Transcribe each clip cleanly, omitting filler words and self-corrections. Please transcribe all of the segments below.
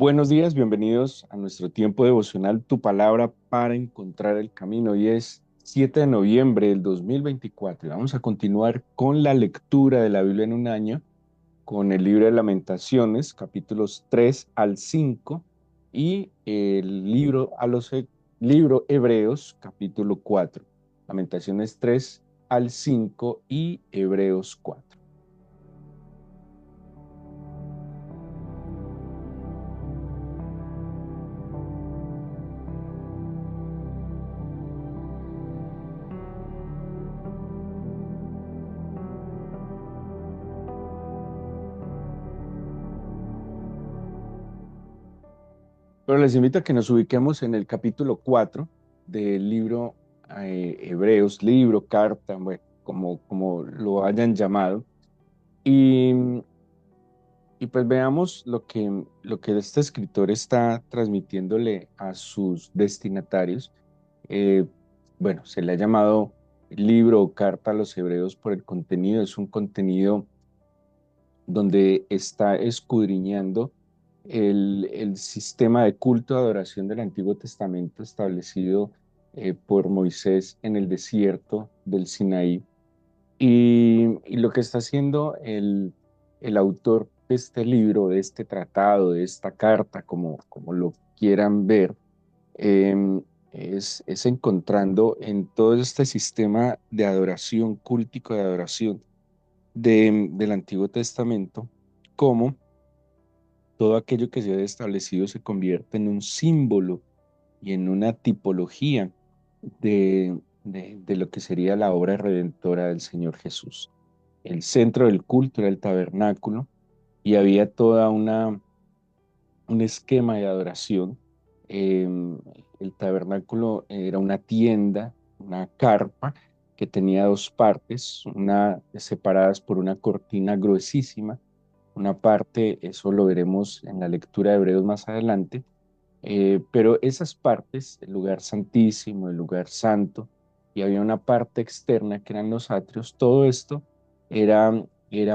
Buenos días, bienvenidos a nuestro tiempo devocional, Tu Palabra para Encontrar el Camino. Hoy es 7 de noviembre del 2024 y vamos a continuar con la lectura de la Biblia en un año, con el libro de Lamentaciones, capítulos 3 al 5 y el libro Hebreos, capítulo 4. Lamentaciones 3 al 5 y Hebreos 4. Pero les invito a que nos ubiquemos en el capítulo 4 del libro Hebreos, libro, carta, bueno, como lo hayan llamado. Y, y pues veamos lo que este escritor está transmitiéndole a sus destinatarios. Eh, bueno, se le ha llamado libro o carta a los hebreos por el contenido. Es un contenido donde está escudriñando el sistema de culto de adoración del Antiguo Testamento establecido por Moisés en el desierto del Sinaí. Y lo que está haciendo el autor de este libro, de este tratado, de esta carta, como lo quieran ver, eh, es encontrando en todo este sistema de adoración, cúltico de adoración del Antiguo Testamento, cómo todo aquello que se ha establecido se convierte en un símbolo y en una tipología de lo que sería la obra redentora del Señor Jesús. El centro del culto era el tabernáculo y había un esquema de adoración. Eh, el tabernáculo era una tienda, una carpa que tenía dos partes, una separadas por una cortina gruesísima. Una parte, eso lo veremos en la lectura de Hebreos más adelante, pero esas partes, el lugar santísimo, el lugar santo, y había una parte externa que eran los atrios, todo esto era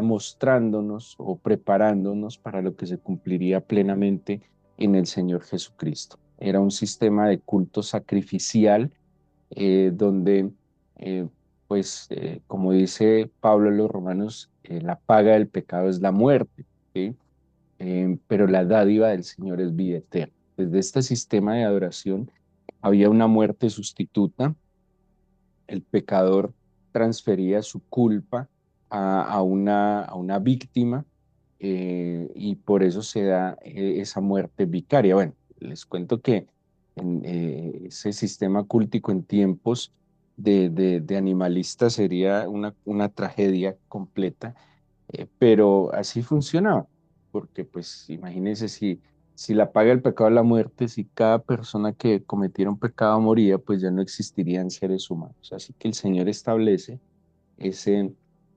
mostrándonos o preparándonos para lo que se cumpliría plenamente en el Señor Jesucristo. Era un sistema de culto sacrificial donde, eh, como dice Pablo en los Romanos, la paga del pecado es la muerte, ¿sí? Pero la dádiva del Señor es vida eterna. Desde este sistema de adoración había una muerte sustituta, el pecador transfería su culpa a una víctima y por eso se da esa muerte vicaria. Bueno, les cuento que en ese sistema cultico en tiempos de animalistas sería una tragedia completa, pero así funcionaba, porque pues imagínense si la paga del pecado es la muerte, si cada persona que cometiera un pecado moría, pues ya no existirían seres humanos. Así que el Señor establece ese,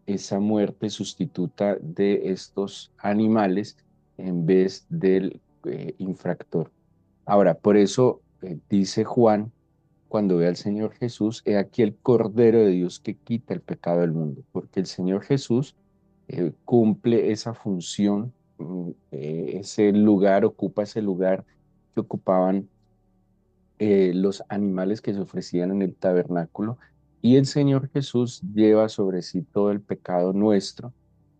esa muerte sustituta de estos animales en vez del infractor. Ahora, por eso dice Juan, cuando ve al Señor Jesús, he aquí el Cordero de Dios que quita el pecado del mundo, porque el Señor Jesús cumple esa función, ese lugar, ocupa ese lugar que ocupaban los animales que se ofrecían en el tabernáculo, y el Señor Jesús lleva sobre sí todo el pecado nuestro,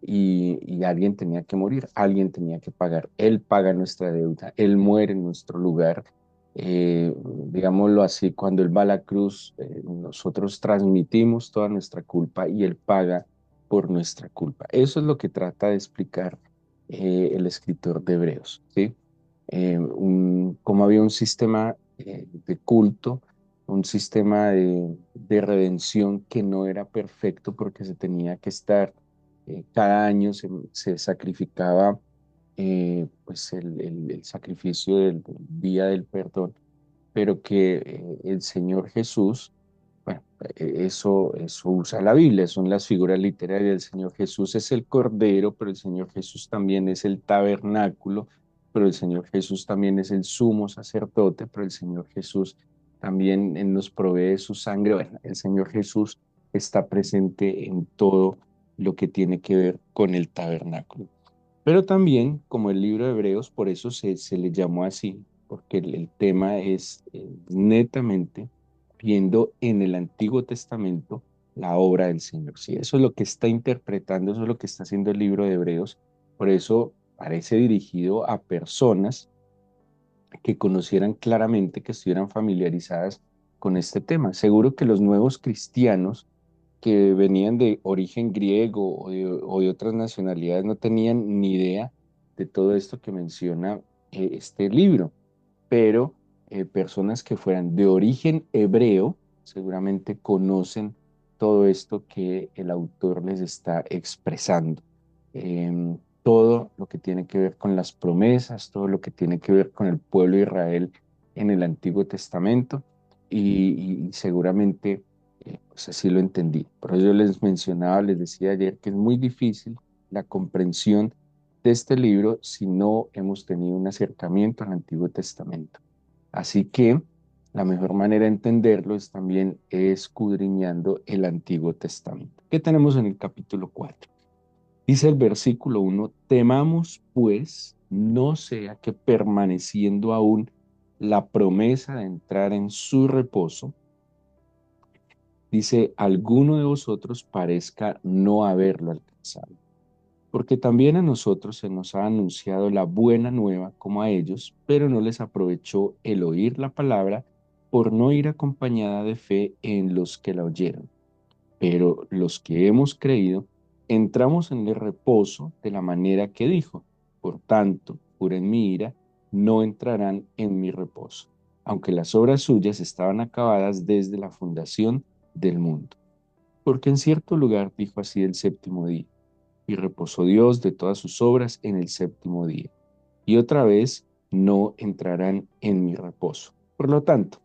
y alguien tenía que morir, alguien tenía que pagar. Él paga nuestra deuda, Él muere en nuestro lugar. Digámoslo así, cuando Él va a la cruz, nosotros transmitimos toda nuestra culpa y Él paga por nuestra culpa. Eso es lo que trata de explicar el escritor de Hebreos, ¿sí? Como había un sistema de culto, un sistema de redención que no era perfecto porque se tenía que estar, cada año se sacrificaba pues el sacrificio del día del perdón, pero que el Señor Jesús, bueno, eso usa la Biblia, son las figuras literarias. El Señor Jesús es el Cordero, pero el Señor Jesús también es el tabernáculo, pero el Señor Jesús también es el sumo sacerdote, pero el Señor Jesús también nos provee su sangre. Bueno, el Señor Jesús está presente en todo lo que tiene que ver con el tabernáculo. Pero también, como el libro de Hebreos, por eso se le llamó así, porque el tema es netamente viendo en el Antiguo Testamento la obra del Señor. Sí, eso es lo que está interpretando, eso es lo que está haciendo el libro de Hebreos. Por eso parece dirigido a personas que conocieran claramente, que estuvieran familiarizadas con este tema. Seguro que los nuevos cristianos que venían de origen griego o de otras nacionalidades no tenían ni idea de todo esto que menciona este libro, pero personas que fueran de origen hebreo seguramente conocen todo esto que el autor les está expresando. Todo lo que tiene que ver con las promesas, todo lo que tiene que ver con el pueblo de Israel en el Antiguo Testamento y seguramente pues así lo entendí. Por eso yo les mencionaba, les decía ayer que es muy difícil la comprensión de este libro si no hemos tenido un acercamiento al Antiguo Testamento. Así que la mejor manera de entenderlo es también escudriñando el Antiguo Testamento. ¿Qué tenemos en el capítulo 4? Dice el versículo 1: temamos pues no sea que permaneciendo aún la promesa de entrar en su reposo, dice, alguno de vosotros parezca no haberlo alcanzado. Porque también a nosotros se nos ha anunciado la buena nueva como a ellos, pero no les aprovechó el oír la palabra por no ir acompañada de fe en los que la oyeron. Pero los que hemos creído, entramos en el reposo de la manera que dijo. Por tanto, juré en mi ira, no entrarán en mi reposo, aunque las obras suyas estaban acabadas desde la fundación del mundo. Porque en cierto lugar dijo así el séptimo día y reposó Dios de todas sus obras en el séptimo día. Y otra vez no entrarán en mi reposo. Por lo tanto,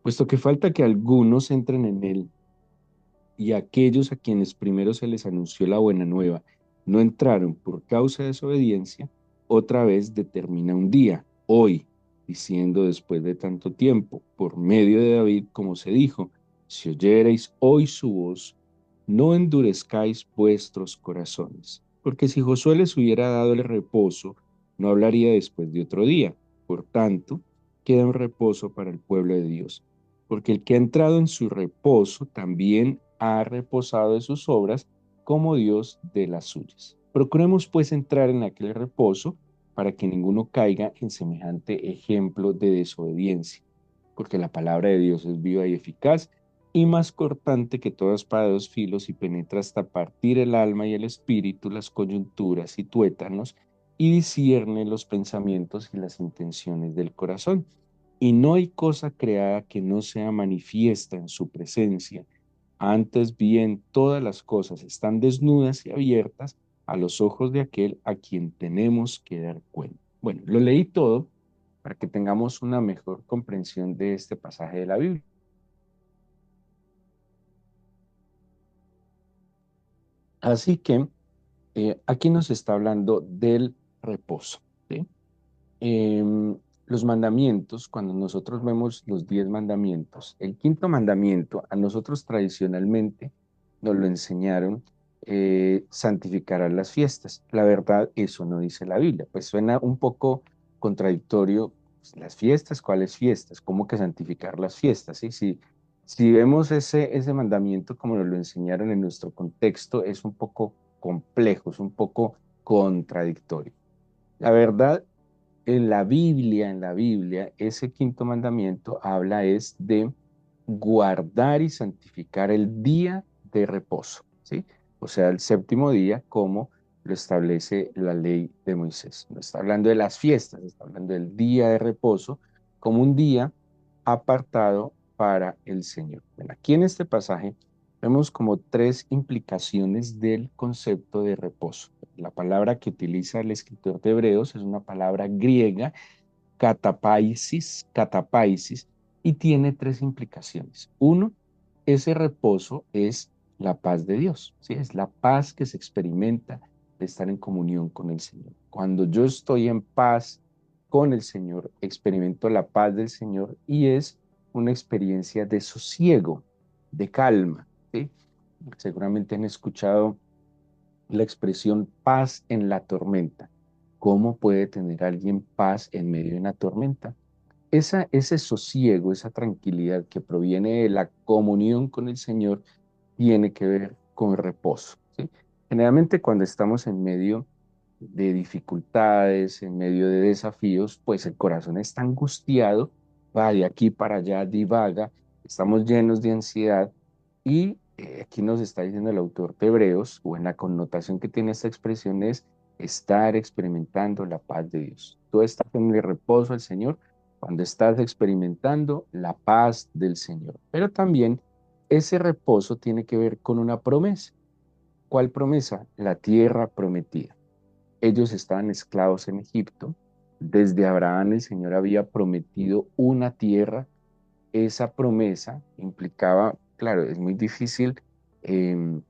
puesto que falta que algunos entren en él y aquellos a quienes primero se les anunció la buena nueva no entraron por causa de desobediencia, otra vez determina un día, hoy, diciendo después de tanto tiempo, por medio de David, como se dijo, si oyereis hoy su voz, no endurezcáis vuestros corazones, porque si Josué les hubiera dado el reposo, no hablaría después de otro día. Por tanto, queda un reposo para el pueblo de Dios, porque el que ha entrado en su reposo también ha reposado de sus obras como Dios de las suyas. Procuremos pues entrar en aquel reposo para que ninguno caiga en semejante ejemplo de desobediencia, porque la palabra de Dios es viva y eficaz y más cortante que toda espada de dos filos y penetra hasta partir el alma y el espíritu, las coyunturas y tuétanos, y discierne los pensamientos y las intenciones del corazón. Y no hay cosa creada que no sea manifiesta en su presencia. Antes bien, todas las cosas están desnudas y abiertas a los ojos de aquel a quien tenemos que dar cuenta. Bueno, lo leí todo para que tengamos una mejor comprensión de este pasaje de la Biblia. Así que aquí nos está hablando del reposo, ¿sí? Los mandamientos, cuando nosotros vemos los 10 mandamientos, el quinto mandamiento, a nosotros tradicionalmente nos lo enseñaron, santificarás las fiestas. La verdad, eso no dice la Biblia, pues suena un poco contradictorio. Pues, las fiestas, ¿cuáles fiestas? ¿Cómo que santificar las fiestas? ¿Sí? Si vemos ese mandamiento como nos lo enseñaron en nuestro contexto, es un poco complejo, es un poco contradictorio. La verdad, en la Biblia, ese quinto mandamiento habla es de guardar y santificar el día de reposo, ¿sí? O sea, el séptimo día, como lo establece la ley de Moisés. No está hablando de las fiestas, está hablando del día de reposo como un día apartado para el Señor. Bueno, aquí en este pasaje vemos como tres implicaciones del concepto de reposo. La palabra que utiliza el escritor de Hebreos es una palabra griega, catapaisis, y tiene tres implicaciones. Uno, ese reposo es la paz de Dios, ¿sí? Es la paz que se experimenta de estar en comunión con el Señor. Cuando yo estoy en paz con el Señor, experimento la paz del Señor y es una experiencia de sosiego, de calma, ¿sí? Seguramente han escuchado la expresión paz en la tormenta. ¿Cómo puede tener alguien paz en medio de una tormenta? Ese sosiego, esa tranquilidad que proviene de la comunión con el Señor tiene que ver con reposo, ¿sí? Generalmente cuando estamos en medio de dificultades, en medio de desafíos, pues el corazón está angustiado, va de aquí para allá, divaga, estamos llenos de ansiedad y aquí nos está diciendo el autor de Hebreos, o en la connotación que tiene esta expresión es estar experimentando la paz de Dios. Tú estás en el reposo del Señor cuando estás experimentando la paz del Señor. Pero también ese reposo tiene que ver con una promesa. ¿Cuál promesa? La tierra prometida. Ellos estaban esclavos en Egipto. Desde Abraham el Señor había prometido una tierra. Esa promesa implicaba, claro, es muy difícil em,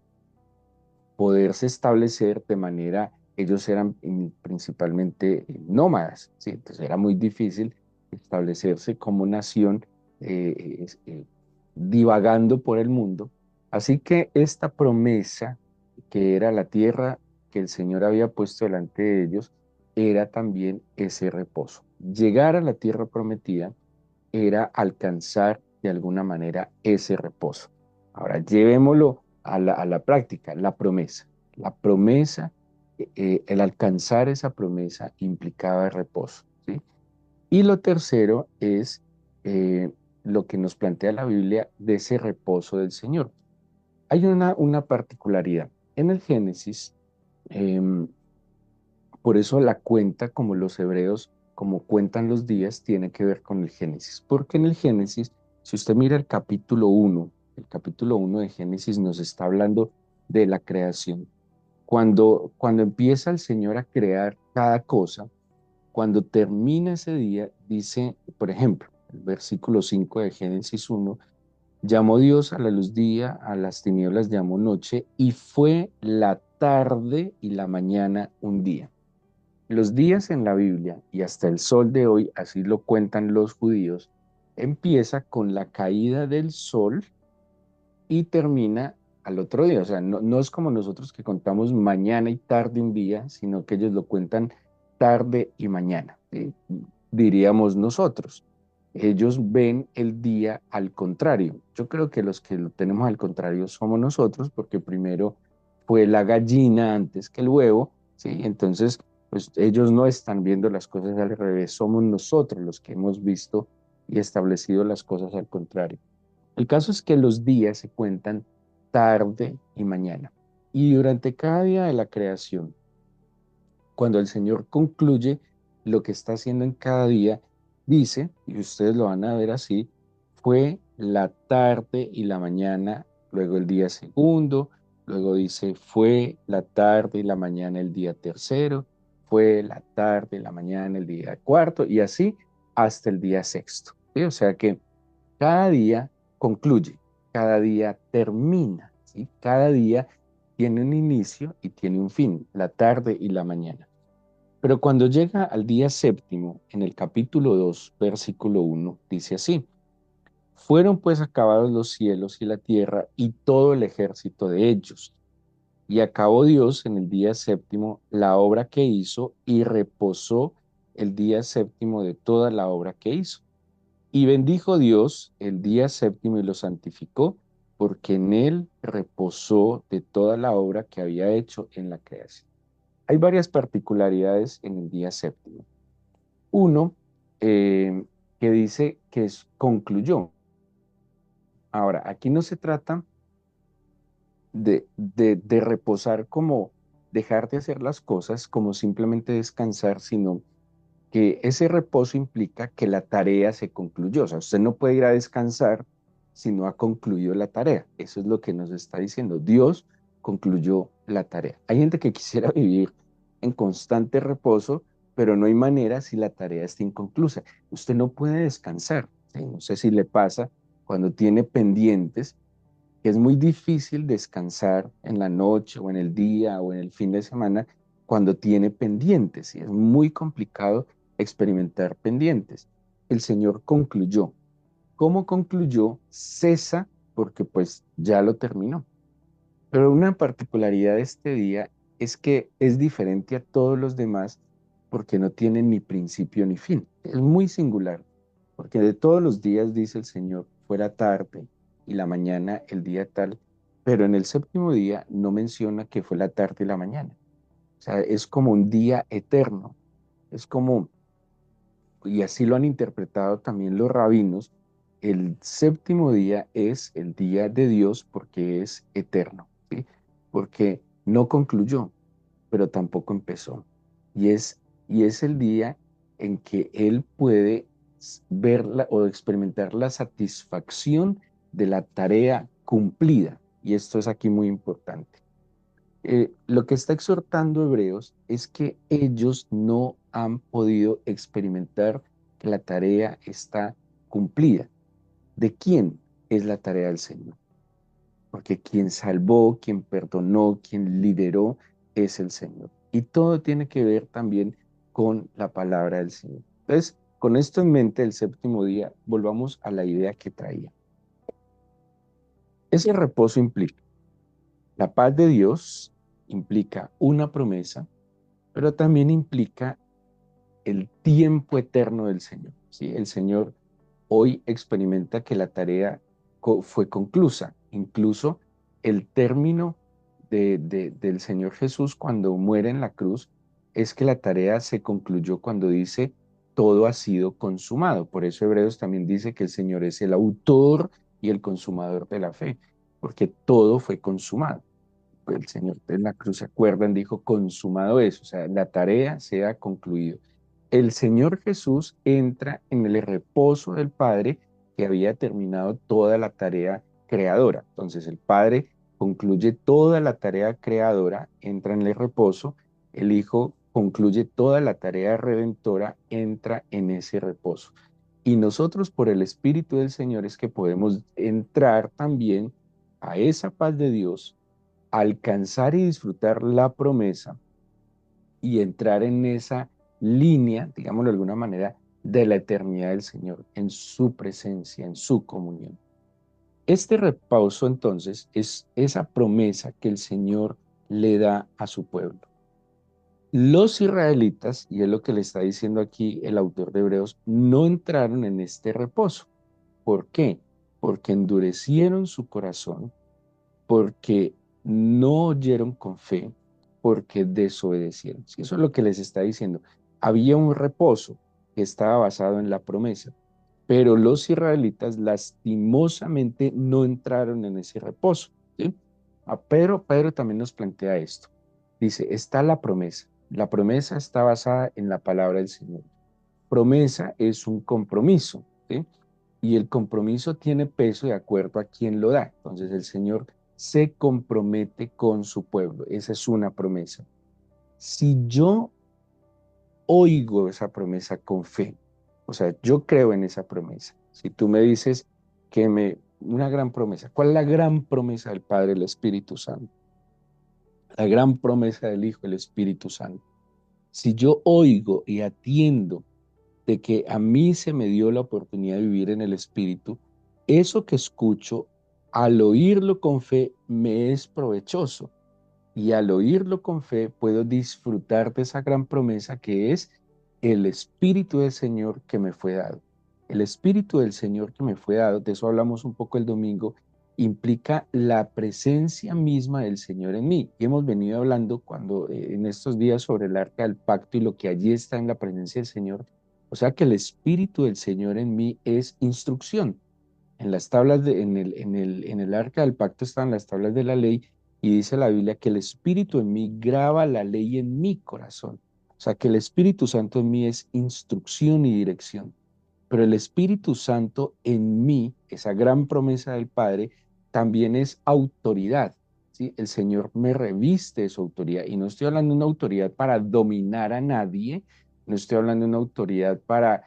poderse establecer de manera, ellos eran principalmente nómadas, ¿sí? Entonces era muy difícil establecerse como nación divagando por el mundo. Así que esta promesa, que era la tierra que el Señor había puesto delante de ellos, era también ese reposo. Llegar a la tierra prometida era alcanzar de alguna manera ese reposo. Ahora, llevémoslo a la práctica, la promesa. La promesa, el alcanzar esa promesa implicaba reposo, ¿sí? Y lo tercero es lo que nos plantea la Biblia de ese reposo del Señor. Hay una particularidad. En el Génesis, em, por eso la cuenta, como los hebreos, como cuentan los días, tiene que ver con el Génesis. Porque en el Génesis, si usted mira el capítulo uno de Génesis nos está hablando de la creación. Cuando empieza el Señor a crear cada cosa, cuando termina ese día, dice, por ejemplo, el versículo 5 de Génesis uno: llamó Dios a la luz día, a las tinieblas llamó noche, y fue la tarde y la mañana un día. Los días en la Biblia y hasta el sol de hoy, así lo cuentan los judíos, empieza con la caída del sol y termina al otro día. O sea, no es como nosotros que contamos mañana y tarde un día, sino que ellos lo cuentan tarde y mañana, ¿sí? Diríamos nosotros. Ellos ven el día al contrario. Yo creo que los que lo tenemos al contrario somos nosotros, porque primero fue la gallina antes que el huevo, ¿sí? Entonces, pues ellos no están viendo las cosas al revés, somos nosotros los que hemos visto y establecido las cosas al contrario. El caso es que los días se cuentan tarde y mañana. Y durante cada día de la creación, cuando el Señor concluye lo que está haciendo en cada día, dice, y ustedes lo van a ver así, fue la tarde y la mañana, luego el día segundo, luego dice, fue la tarde y la mañana el día tercero, fue la tarde y la mañana el día cuarto, y así hasta el día sexto, ¿sí? O sea que cada día concluye, cada día termina, ¿sí? Cada día tiene un inicio y tiene un fin, la tarde y la mañana. Pero cuando llega al día séptimo, en el capítulo 2, versículo uno, dice así: fueron pues acabados los cielos y la tierra y todo el ejército de ellos. Y acabó Dios en el día séptimo la obra que hizo y reposó el día séptimo de toda la obra que hizo. Y bendijo Dios el día séptimo y lo santificó, porque en él reposó de toda la obra que había hecho en la creación. Hay varias particularidades en el día séptimo. Uno, que dice que concluyó. Ahora, aquí no se trata de reposar como dejar de hacer las cosas, como simplemente descansar, sino que ese reposo implica que la tarea se concluyó. O sea, usted no puede ir a descansar si no ha concluido la tarea. Eso es lo que nos está diciendo. Dios concluyó la tarea. Hay gente que quisiera vivir en constante reposo, pero no hay manera si la tarea está inconclusa. Usted no puede descansar, ¿sí? No sé si le pasa cuando tiene pendientes, que es muy difícil descansar en la noche o en el día o en el fin de semana cuando tiene pendientes, y es muy complicado experimentar pendientes. El Señor concluyó. ¿Cómo concluyó? Cesa porque pues ya lo terminó. Pero una particularidad de este día es que es diferente a todos los demás porque no tiene ni principio ni fin. Es muy singular, porque de todos los días, dice el Señor, fuera tarde y la mañana el día tal, pero en el séptimo día no menciona que fue la tarde y la mañana. O sea, es como un día eterno, es como, y así lo han interpretado también los rabinos, el séptimo día es el día de Dios porque es eterno, ¿sí? Porque no concluyó, pero tampoco empezó. Y es el día en que Él puede ver o experimentar la satisfacción de la tarea cumplida. Y esto es aquí muy importante. Lo que está exhortando Hebreos es que ellos no han podido experimentar que la tarea está cumplida. ¿De quién es la tarea del Señor? Porque quien salvó, quien perdonó, quien lideró es el Señor. Y todo tiene que ver también con la palabra del Señor. Entonces, con esto en mente, el séptimo día, volvamos a la idea que traía. Ese reposo implica la paz de Dios, implica una promesa, pero también implica el tiempo eterno del Señor. ¿Sí? El Señor hoy experimenta que la tarea fue conclusa. Incluso el término del Señor Jesús cuando muere en la cruz es que la tarea se concluyó cuando dice todo ha sido consumado. Por eso Hebreos también dice que el Señor es el autor y el consumador de la fe, porque todo fue consumado. El Señor en la cruz, ¿se acuerdan? Dijo, consumado es, o sea, la tarea se ha concluido. El Señor Jesús entra en el reposo del Padre que había terminado toda la tarea creadora. Entonces el Padre concluye toda la tarea creadora, entra en el reposo, el Hijo concluye toda la tarea redentora, entra en ese reposo. Y nosotros por el Espíritu del Señor es que podemos entrar también a esa paz de Dios, alcanzar y disfrutar la promesa y entrar en esa línea, digámoslo de alguna manera, de la eternidad del Señor, en su presencia, en su comunión. Este reposo entonces es esa promesa que el Señor le da a su pueblo. Los israelitas, y es lo que le está diciendo aquí el autor de Hebreos, no entraron en este reposo. ¿Por qué? Porque endurecieron su corazón, porque no oyeron con fe, porque desobedecieron. Sí, eso es lo que les está diciendo. Había un reposo que estaba basado en la promesa, pero los israelitas lastimosamente no entraron en ese reposo. ¿Sí? Pedro también nos plantea esto. Dice, está la promesa. La promesa está basada en la palabra del Señor. Promesa es un compromiso, ¿sí? Y el compromiso tiene peso de acuerdo a quién lo da. Entonces el Señor se compromete con su pueblo. Esa es una promesa. Si yo oigo esa promesa con fe, o sea, yo creo en esa promesa. Si tú me dices una gran promesa, ¿cuál es la gran promesa del Padre, el Espíritu Santo? La gran promesa del Hijo, el Espíritu Santo. Si yo oigo y atiendo de que a mí se me dio la oportunidad de vivir en el Espíritu, eso que escucho, al oírlo con fe, me es provechoso. Y al oírlo con fe, puedo disfrutar de esa gran promesa que es el Espíritu del Señor que me fue dado. El Espíritu del Señor que me fue dado, de eso hablamos un poco el domingo, implica la presencia misma del Señor en mí. Y hemos venido hablando en estos días sobre el arca del pacto y lo que allí está en la presencia del Señor. O sea que el Espíritu del Señor en mí es instrucción. En las tablas en el arca del pacto están las tablas de la ley y dice la Biblia que el Espíritu en mí graba la ley en mi corazón. O sea que el Espíritu Santo en mí es instrucción y dirección. Pero el Espíritu Santo en mí, esa gran promesa del Padre, también es autoridad. ¿Sí? El Señor me reviste de su autoridad. Y no estoy hablando de una autoridad para dominar a nadie, no estoy hablando de una autoridad para,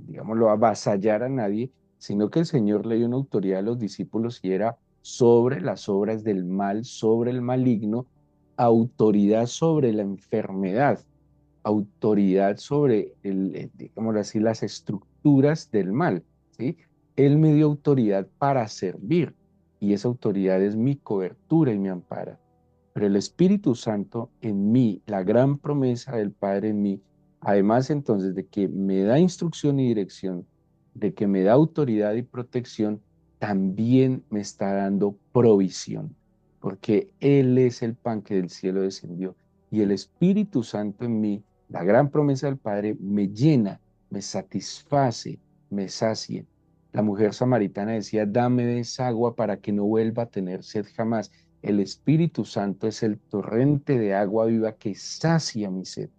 digámoslo, avasallar a nadie, sino que el Señor le dio una autoridad a los discípulos y era sobre las obras del mal, sobre el maligno, autoridad sobre la enfermedad, autoridad sobre, digámoslo así, las estructuras del mal, ¿sí? Él me dio autoridad para servir y esa autoridad es mi cobertura y mi amparo. pero el Espíritu Santo en mí, la gran promesa del Padre en mí, además entonces de que me da instrucción y dirección, de que me da autoridad y protección, también me está dando provisión, porque Él es el pan que del cielo descendió y el Espíritu Santo en mí, la gran promesa del Padre, me llena, me satisface, me sacia. La mujer samaritana decía, dame de esa agua para que no vuelva a tener sed jamás. El Espíritu Santo es el torrente de agua viva que sacia mi sed.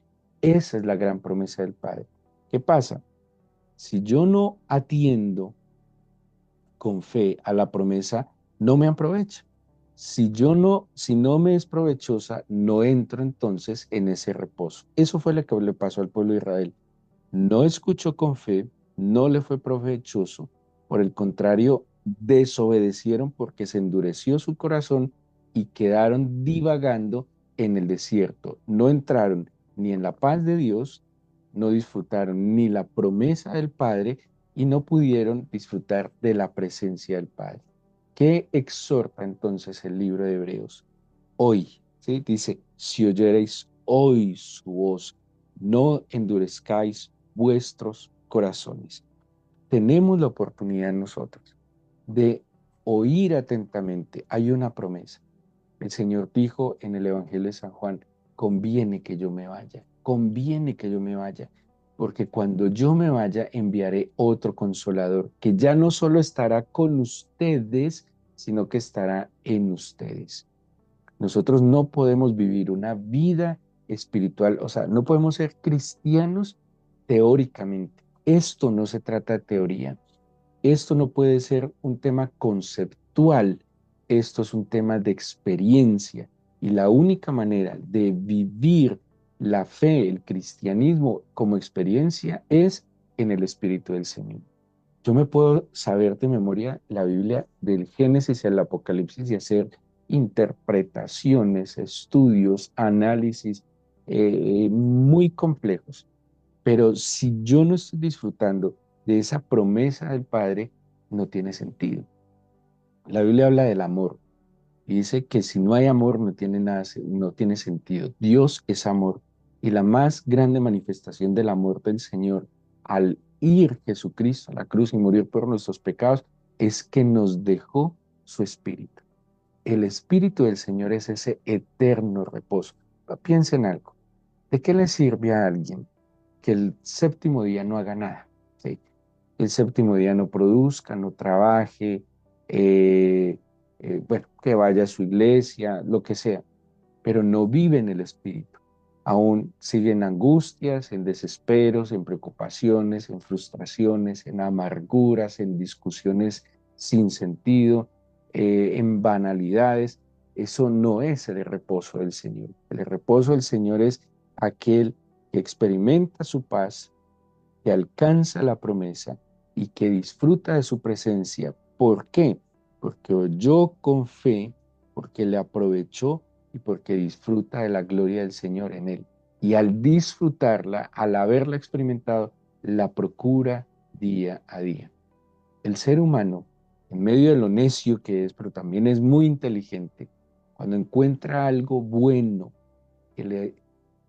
Esa es la gran promesa del Padre. ¿Qué pasa? Si yo no atiendo con fe a la promesa, no me aprovecha. Si no me es provechosa, no entro entonces en ese reposo. Eso fue lo que le pasó al pueblo de Israel. No escuchó con fe, no le fue provechoso. Por el contrario, desobedecieron porque se endureció su corazón y quedaron divagando en el desierto. No entraron ni en la paz de Dios, no disfrutaron ni la promesa del Padre y no pudieron disfrutar de la presencia del Padre. ¿Qué exhorta entonces el libro de Hebreos? Hoy, ¿sí? Dice, si oyereis hoy su voz, no endurezcáis vuestros corazones. Tenemos la oportunidad nosotros de oír atentamente. Hay una promesa. El Señor dijo en el Evangelio de San Juan, conviene que yo me vaya, conviene que yo me vaya, porque cuando yo me vaya enviaré otro consolador que ya no solo estará con ustedes, sino que estará en ustedes. Nosotros no podemos vivir una vida espiritual, o sea, no podemos ser cristianos teóricamente. Esto no se trata de teoría. Esto no puede ser un tema conceptual. Esto es un tema de experiencia. Y la única manera de vivir la fe, el cristianismo como experiencia es en el Espíritu del Señor. Yo me puedo saber de memoria la Biblia del Génesis al Apocalipsis y hacer interpretaciones, estudios, análisis muy complejos. Pero si yo no estoy disfrutando de esa promesa del Padre, no tiene sentido. La Biblia habla del amor y dice que si no hay amor no tiene nada, no tiene sentido. Dios es amor y la más grande manifestación del amor del Señor al ir Jesucristo a la cruz y morir por nuestros pecados es que nos dejó su espíritu. El espíritu del Señor es ese eterno reposo. Pero piensa en algo. ¿De qué le sirve a alguien que el séptimo día no haga nada? ¿Sí? El séptimo día no produzca, no trabaje, eh, bueno, que vaya a su iglesia, lo que sea, pero no vive en el espíritu. Aún sigue en angustias, en desesperos, en preocupaciones, en frustraciones, en amarguras, en discusiones sin sentido, en banalidades. Eso no es el reposo del Señor. El reposo del Señor es aquel que experimenta su paz, que alcanza la promesa y que disfruta de su presencia. ¿Por qué? Porque oyó con fe, porque le aprovechó y porque disfruta de la gloria del Señor en él. Y al disfrutarla, al haberla experimentado, la procura día a día. El ser humano, en medio de lo necio que es, pero también es muy inteligente, cuando encuentra algo bueno que le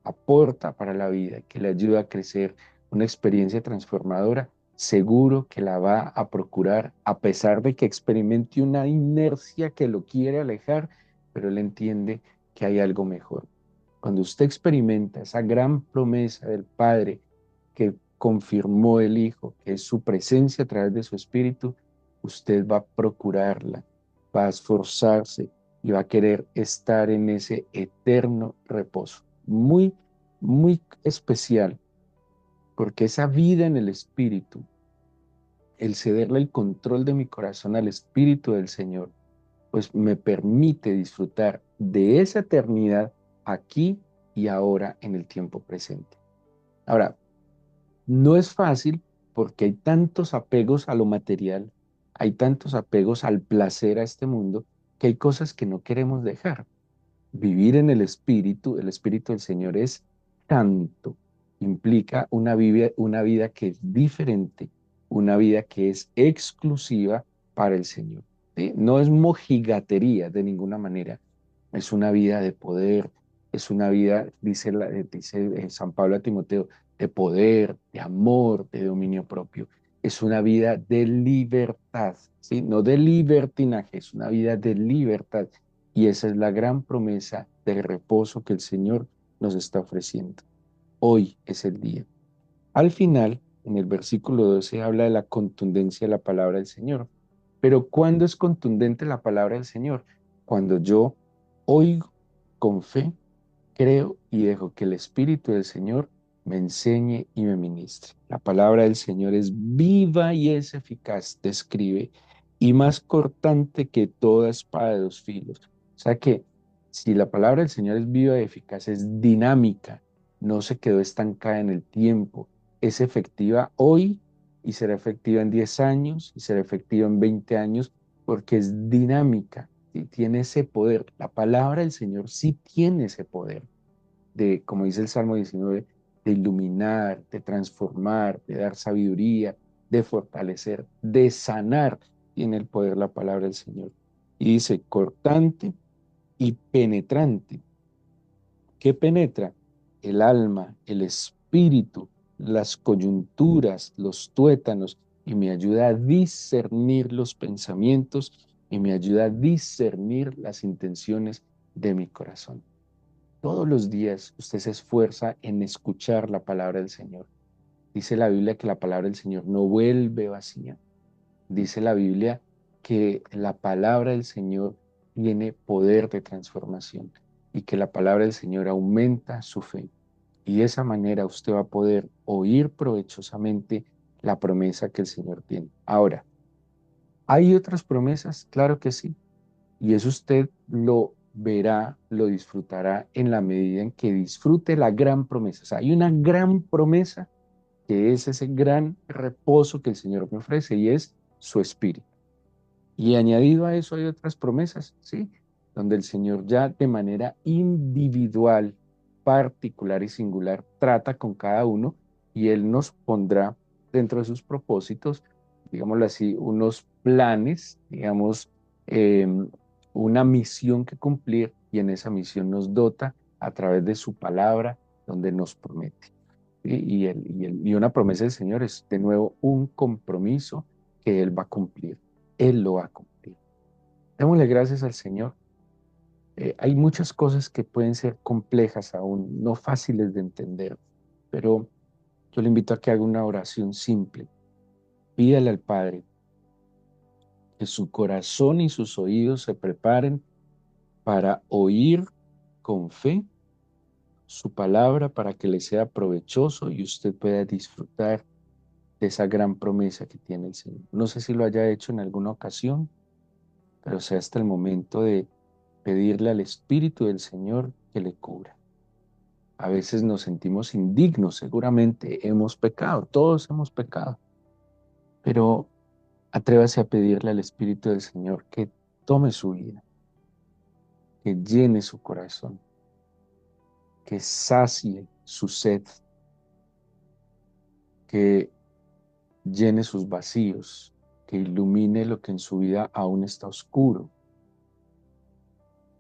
aporta para la vida, que le ayuda a crecer, una experiencia transformadora, seguro que la va a procurar a pesar de que experimente una inercia que lo quiere alejar, pero él entiende que hay algo mejor. Cuando usted experimenta esa gran promesa del Padre que confirmó el Hijo, que es su presencia a través de su Espíritu, usted va a procurarla, va a esforzarse y va a querer estar en ese eterno reposo. Muy, muy especial, porque esa vida en el Espíritu, el cederle el control de mi corazón al Espíritu del Señor, pues me permite disfrutar de esa eternidad aquí y ahora en el tiempo presente. Ahora, no es fácil porque hay tantos apegos a lo material, hay tantos apegos al placer a este mundo, que hay cosas que no queremos dejar. Vivir en el Espíritu del Señor es tanto, implica una vida que es diferente, una vida que es exclusiva para el Señor. ¿Sí? No es mojigatería de ninguna manera, Es una vida de poder, es una vida, dice San Pablo a Timoteo, de poder, de amor, de dominio propio. Es una vida de libertad, ¿sí? No de libertinaje, es una vida de libertad. Y esa es la gran promesa del reposo que el Señor nos está ofreciendo. Hoy es el día. Al final, en el versículo 12, habla de la contundencia de la palabra del Señor. Pero ¿cuándo es contundente la palabra del Señor? Cuando yo oigo con fe, creo y dejo que el Espíritu del Señor me enseñe y me ministre. La palabra del Señor es viva y es eficaz, describe, y más cortante que toda espada de dos filos. O sea que si la palabra del Señor es viva y eficaz, es dinámica, no se quedó estancada en el tiempo, es efectiva hoy y será efectiva en 10 años y será efectiva en 20 años porque es dinámica y tiene ese poder. La palabra del Señor sí tiene ese poder de, como dice el Salmo 19, de iluminar, de transformar, de dar sabiduría, de fortalecer, de sanar. Tiene el poder la palabra del Señor. Y dice cortante y penetrante. ¿Qué penetra? El alma, el espíritu, las coyunturas, los tuétanos, y me ayuda a discernir los pensamientos y me ayuda a discernir las intenciones de mi corazón. Todos los días usted se esfuerza en escuchar la palabra del Señor. Dice la Biblia que la palabra del Señor no vuelve vacía. Dice la Biblia que la palabra del Señor tiene poder de transformación y que la palabra del Señor aumenta su fe. Y de esa manera usted va a poder oír provechosamente la promesa que el Señor tiene. Ahora, ¿hay otras promesas? Claro que sí. Y eso usted lo verá, lo disfrutará en la medida en que disfrute la gran promesa. O sea, hay una gran promesa que es ese gran reposo que el Señor me ofrece y es su espíritu. Y añadido a eso hay otras promesas, ¿sí? Donde el Señor ya de manera individual, particular y singular trata con cada uno y Él nos pondrá dentro de sus propósitos, digámoslo así, unos planes, digamos, eh, una misión que cumplir y en esa misión nos dota a través de su palabra, donde nos promete. Y una promesa del Señor es de nuevo un compromiso que Él va a cumplir. Él lo va a cumplir. Démosle gracias al Señor. Hay muchas cosas que pueden ser complejas aún, no fáciles de entender, pero yo le invito a que haga una oración simple. Pídale al Padre que su corazón y sus oídos se preparen para oír con fe su palabra para que le sea provechoso y usted pueda disfrutar de esa gran promesa que tiene el Señor. No sé si lo haya hecho en alguna ocasión, pero sea hasta el momento de pedirle al Espíritu del Señor que le cubra. A veces nos sentimos indignos, seguramente hemos pecado, todos hemos pecado, pero atrévase a pedirle al Espíritu del Señor que tome su vida, que llene su corazón, que sacie su sed, que llene sus vacíos, que ilumine lo que en su vida aún está oscuro.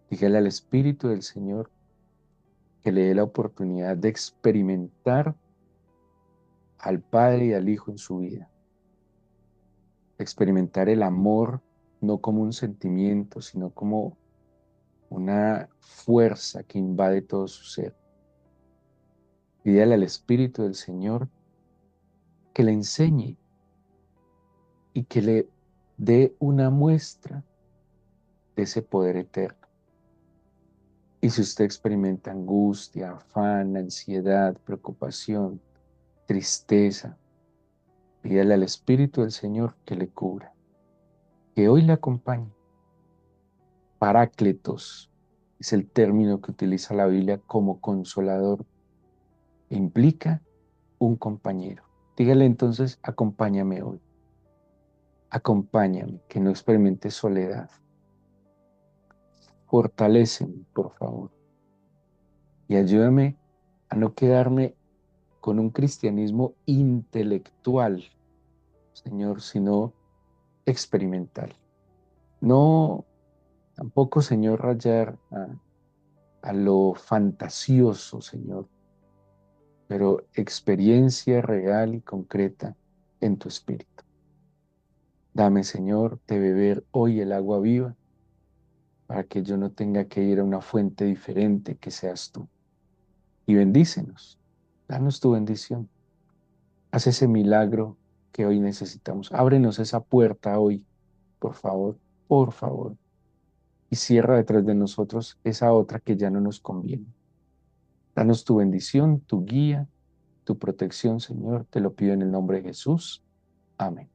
Dígale al Espíritu del Señor que le dé la oportunidad de experimentar al Padre y al Hijo en su vida, experimentar el amor no como un sentimiento, sino como una fuerza que invade todo su ser. Pídale al Espíritu del Señor que le enseñe y que le dé una muestra de ese poder eterno. Y si usted experimenta angustia, afán, ansiedad, preocupación, tristeza, pídale al Espíritu del Señor que le cubra, que hoy le acompañe. Parácletos es el término que utiliza la Biblia como consolador. Implica un compañero. Dígale entonces, acompáñame hoy. Acompáñame, que no experimente soledad. Fortaléceme, por favor. Y ayúdame a no quedarme con un cristianismo intelectual, Señor, sino experimental. No Tampoco, Señor, rayar a lo fantasioso, Señor, pero experiencia real y concreta en tu espíritu. Dame, Señor, de beber hoy el agua viva para que yo no tenga que ir a una fuente diferente que seas tú. Y bendícenos, danos tu bendición. Haz ese milagro que hoy necesitamos. Ábrenos esa puerta hoy, por favor, y cierra detrás de nosotros esa otra que ya no nos conviene. Danos tu bendición, tu guía, tu protección, Señor. Te lo pido en el nombre de Jesús. Amén.